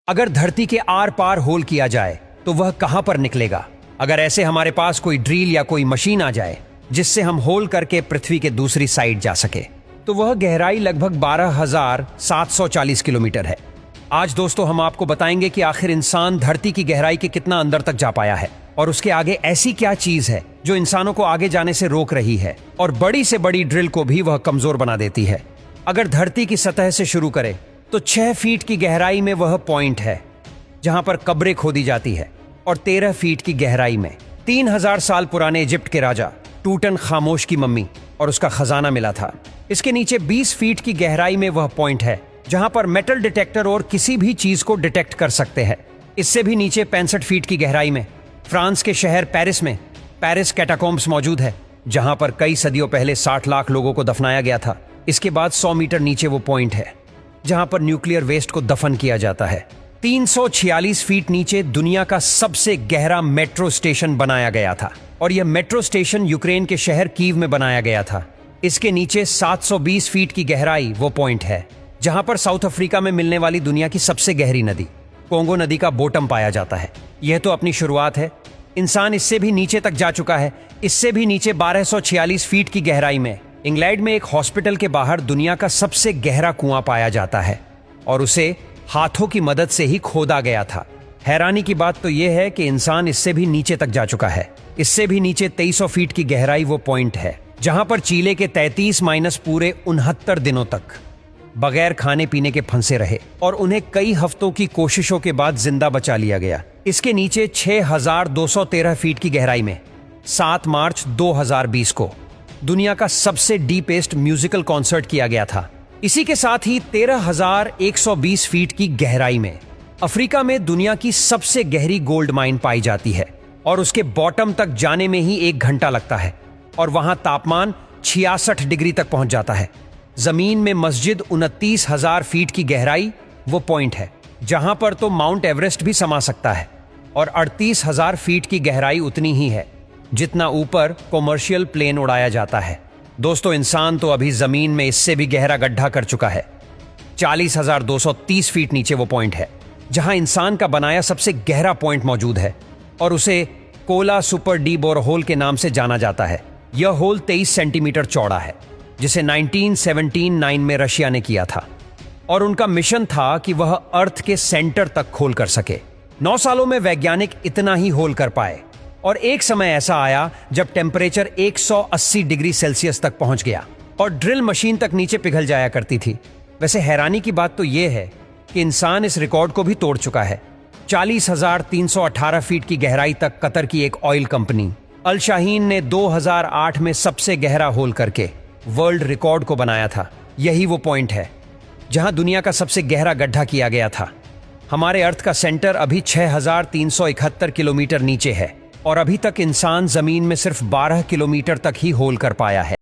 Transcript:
अगर धरती के आर पार होल किया जाए तो वह कहां पर निकलेगा? अगर ऐसे हमारे पास कोई ड्रिल या कोई मशीन आ जाए जिससे हम होल करके पृथ्वी के दूसरी साइड जा सके, तो वह गहराई लगभग 12,740 किलोमीटर है। आज दोस्तों हम आपको बताएंगे कि आखिर इंसान धरती की गहराई के कितना अंदर तक जा पाया है और उसके आगे ऐसी क्या चीज है जो इंसानों को आगे जाने से रोक रही है और बड़ी से बड़ी ड्रिल को भी वह कमजोर बना देती है। अगर धरती की सतह से शुरू करें तो 6 फीट की गहराई में वह पॉइंट है जहां पर कब्रें खोदी जाती है और 13 फीट की गहराई में 3000 साल पुराने इजिप्ट के राजा टूटन खामोश की मम्मी और उसका खजाना मिला था। इसके नीचे 20 फीट की गहराई में वह पॉइंट है जहां पर मेटल डिटेक्टर और किसी भी चीज को डिटेक्ट कर सकते हैं। इससे भी नीचे 65 फीट की गहराई में फ्रांस के शहर पेरिस में पेरिस कैटाकॉम्ब्स मौजूद है, जहां पर कई सदियों पहले 60 लाख लोगों को दफनाया गया था। इसके बाद 100 मीटर नीचे वो पॉइंट है जहां पर न्यूक्लियर वेस्ट को दफन किया जाता है। 346 फीट नीचे दुनिया का सबसे गहरा मेट्रो स्टेशन बनाया गया था और यह मेट्रो स्टेशन यूक्रेन के शहर कीव में बनाया गया था। इसके नीचे 720 फीट की गहराई वो पॉइंट है जहां पर साउथ अफ्रीका में मिलने वाली दुनिया की सबसे गहरी नदी कोंगो नदी का बॉटम पाया जाता है। यह तो अपनी शुरुआत है, इंसान इससे भी नीचे तक जा चुका है। इससे भी नीचे 1246 फीट की गहराई में इंग्लैंड में एक हॉस्पिटल के बाहर दुनिया का सबसे गहरा कुआं पाया जाता है और उसे हाथों की मदद से ही खोदा गया था। हैरानी की बात तो यह है कि इंसान इससे भी नीचे तक जा चुका है। इससे भी नीचे 2300 फीट की गहराई वो पॉइंट है जहां पर चीले के 33 माइनस पूरे 69 दिनों तक बगैर खाने पीने के फंसे रहे और उन्हें कई हफ्तों की कोशिशों के बाद जिंदा बचा लिया गया। इसके नीचे 6213 फीट की गहराई में 7 मार्च 2020 को दुनिया का सबसे डीपेस्ट म्यूजिकल कॉन्सर्ट किया गया था। इसी के साथ ही 13,120 फीट की गहराई में अफ्रीका में दुनिया की सबसे गहरी गोल्ड माइन पाई जाती है और उसके बॉटम तक जाने में ही 1 घंटा लगता है और वहां तापमान 66 डिग्री तक पहुंच जाता है। जमीन में मस्जिद 29,000 फीट की गहराई वो पॉइंट है जहां पर तो माउंट एवरेस्ट भी समा सकता है और 38,000 फीट की गहराई उतनी ही है जितना ऊपर कॉमर्शियल प्लेन उड़ाया जाता है। दोस्तों इंसान तो अभी जमीन में इससे भी गहरा गड्ढा कर चुका है। 40,230 फीट नीचे वो पॉइंट है जहां इंसान का बनाया सबसे गहरा पॉइंट मौजूद है और उसे कोला सुपर डी बोरहोल के नाम से जाना जाता है। यह होल 23 सेंटीमीटर चौड़ा है जिसे 1979 में रशिया ने किया था और उनका मिशन था कि वह अर्थ के सेंटर तक खोल कर सके। 9 सालों में वैज्ञानिक इतना ही होल कर पाए और एक समय ऐसा आया जब टेम्परेचर 180 डिग्री सेल्सियस तक पहुंच गया और ड्रिल मशीन तक नीचे पिघल जाया करती थी। वैसे हैरानी की बात तो यह है कि इंसान इस रिकॉर्ड को भी तोड़ चुका है। 40,318 फीट की गहराई तक कतर की एक ऑयल कंपनी अल शाहीन ने 2008 में सबसे गहरा होल करके वर्ल्ड रिकॉर्ड को बनाया था। यही वो पॉइंट है जहां दुनिया का सबसे गहरा गड्ढा किया गया था। हमारे अर्थ का सेंटर अभी 6,371 किलोमीटर नीचे है और अभी तक इंसान जमीन में सिर्फ 12 किलोमीटर तक ही होल कर पाया है।